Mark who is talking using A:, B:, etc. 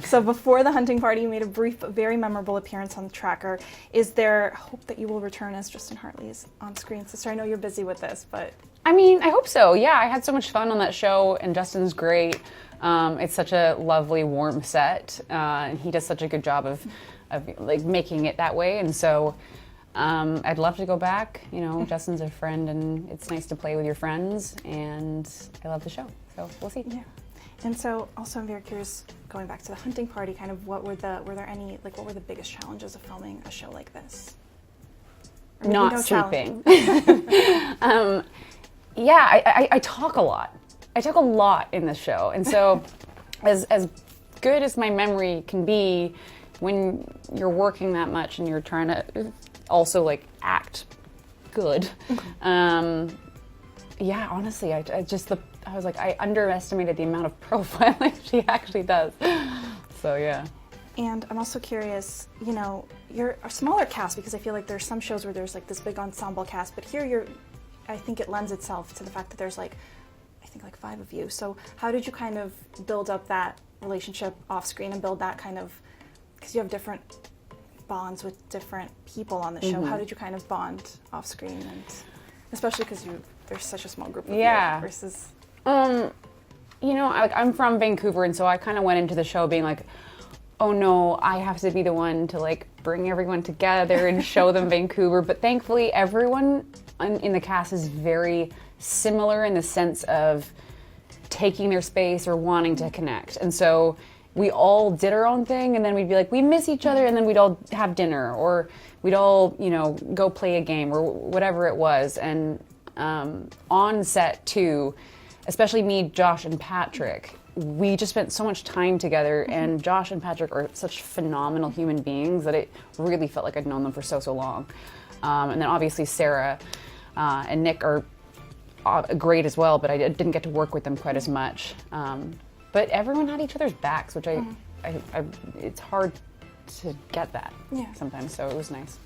A: So before the hunting party, you made a brief but very memorable appearance on the tracker. Is there hope that you will return as Justin Hartley's on-screen sister? I know you're busy with this, but...
B: I mean, I hope so. Yeah, I had so much fun on that show, and Justin's great. It's such a lovely, warm set, and he does such a good job of like making it that way. And so I'd love to go back. You know, Justin's a friend, and it's nice to play with your friends, and I love the show. So we'll see.
A: Yeah. And so, also, I'm very curious, going back to the hunting party, kind of what were the biggest challenges of filming a show like this?
B: Not sleeping. Yeah, I talk a lot. I talk a lot in this show, and so as good as my memory can be, when you're working that much and you're trying to also like act good, yeah, honestly, I was like, I underestimated the amount of profiling she actually does. So yeah.
A: And I'm also curious, you know, you're a smaller cast, because I feel like there's some shows where there's like this big ensemble cast, but here I think it lends itself to the fact that there's like, I think like 5 of you. So how did you kind of build up that relationship off screen and build that kind of, because you have different bonds with different people on the show. Mm-hmm. How did you kind of bond off screen, and especially because there's such a small group of you versus...
B: You know, I'm from Vancouver, and so I kind of went into the show being like, oh no, I have to be the one to like bring everyone together and show them Vancouver. But thankfully, everyone in the cast is very similar in the sense of taking their space or wanting to connect. And so we all did our own thing, and then we'd be like, we miss each other, and then we'd all have dinner, or we'd all, you know, go play a game or whatever it was. And on set too, especially me, Josh, and Patrick, we just spent so much time together, and Josh and Patrick are such phenomenal human beings that it really felt like I'd known them for so long. And then obviously Sarah and Nick are great as well, but I didn't get to work with them quite as much. But everyone had each other's backs, which it's hard to get that sometimes, so it was nice.